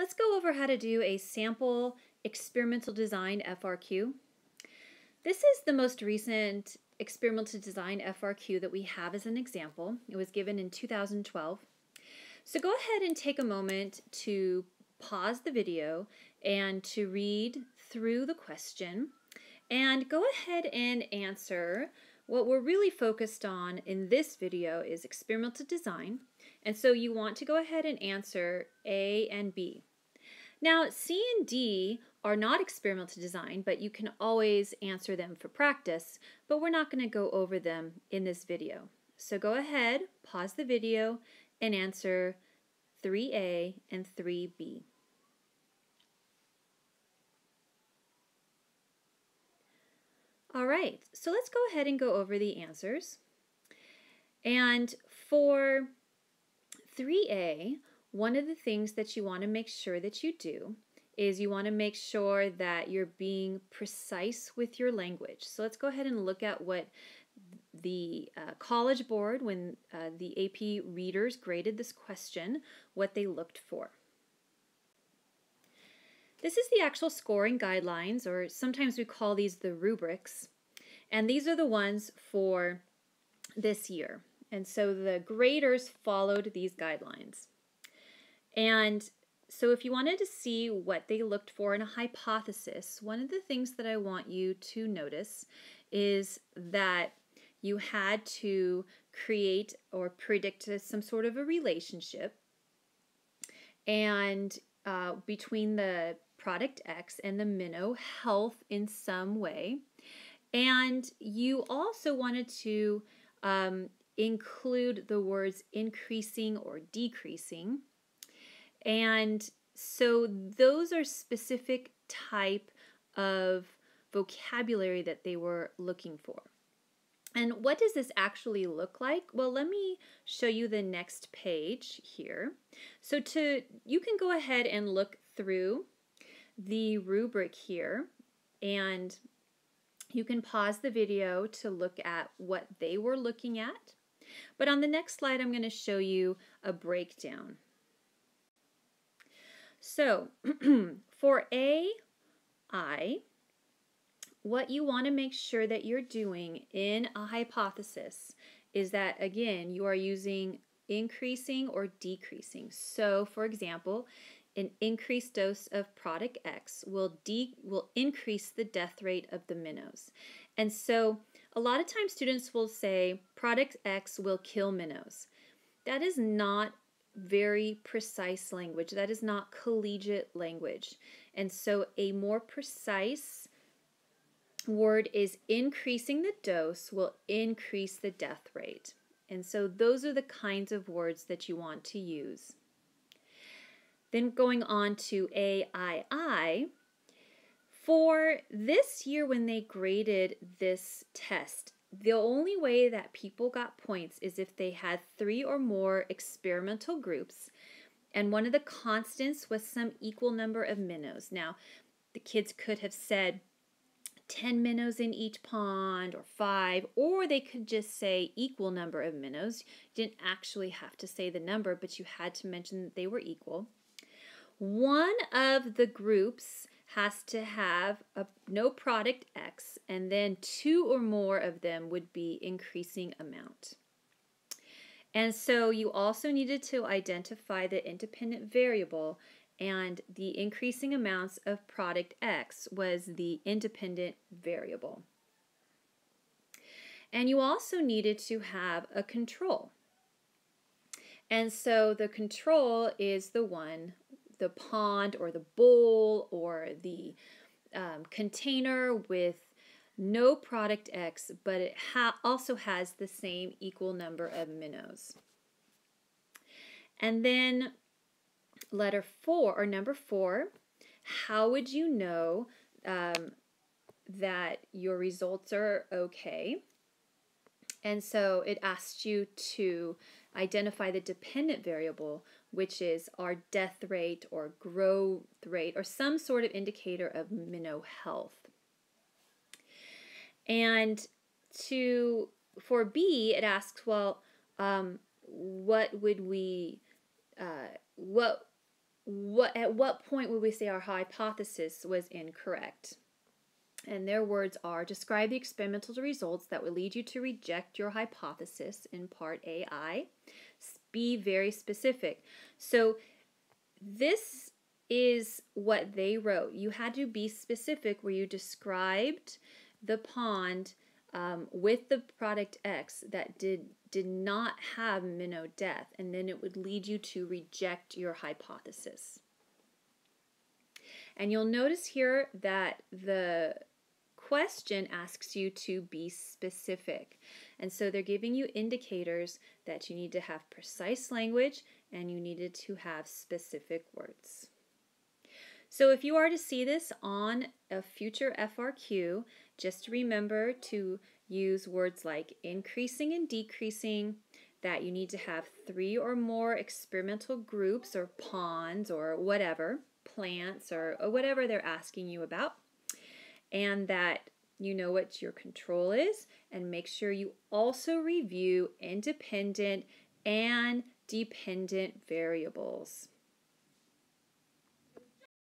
Let's go over how to do a sample experimental design FRQ. This is the most recent experimental design FRQ that we have as an example. It was given in 2012. So go ahead and take a moment to pause the video and to read through the question and go ahead and answer. What we're really focused on in this video is experimental design, and so you want to go ahead and answer A and B. Now, C and D are not experimental design, but you can always answer them for practice, but we're not going to go over them in this video. So go ahead, pause the video, and answer 3A and 3B. All right, so let's go ahead and go over the answers. And for 3A, one of the things that you want to make sure that you do is you want to make sure that you're being precise with your language. So let's go ahead and look at what the College Board, when the AP readers graded this question, what they looked for. This is the actual scoring guidelines, or sometimes we call these the rubrics, and these are the ones for this year. And so the graders followed these guidelines. And so if you wanted to see what they looked for in a hypothesis, one of the things that I want you to notice is that you had to create or predict some sort of a relationship and between the product X and the minnow health in some way. And you also wanted to include the words increasing or decreasing. And so those are specific type of vocabulary that they were looking for. And what does this actually look like? Well, let me show you the next page here. So you can go ahead and look through the rubric here, and you can pause the video to look at what they were looking at. But on the next slide, I'm going to show you a breakdown. So for AI, what you want to make sure that you're doing in a hypothesis is that, again, you are using increasing or decreasing. So, for example, an increased dose of product X will increase the death rate of the minnows. And so a lot of times students will say product X will kill minnows. That is not very precise language. That is not collegiate language. And so a more precise word is increasing the dose will increase the death rate. And so those are the kinds of words that you want to use. Then going on to AII, for this year when they graded this test, the only way that people got points is if they had 3 or more experimental groups, and one of the constants was some equal number of minnows. Now, the kids could have said 10 minnows in each pond or 5, or they could just say equal number of minnows. You didn't actually have to say the number, but you had to mention that they were equal. One of the groups has to have no product X, and then 2 or more of them would be increasing amount. And so you also needed to identify the independent variable, and the increasing amounts of product X was the independent variable. And you also needed to have a control. And so the control is the pond or the bowl or the container with no product X, but it also has the same equal number of minnows. And then letter 4, or number 4, how would you know that your results are okay? And so it asked you to identify the dependent variable, which is our death rate or growth rate or some sort of indicator of minnow health. And for B, it asks, well, what at what point would we say our hypothesis was incorrect? And their words are, describe the experimental results that would lead you to reject your hypothesis in part AI. Be very specific. So this is what they wrote. You had to be specific where you described the pond with the product X that did not have minnow death, and then it would lead you to reject your hypothesis. And you'll notice here that the question asks you to be specific. And so they're giving you indicators that you need to have precise language and you needed to have specific words. So if you are to see this on a future FRQ, just remember to use words like increasing and decreasing, that you need to have 3 or more experimental groups or ponds or whatever, plants or whatever they're asking you about, and that you know what your control is, and make sure you also review independent and dependent variables.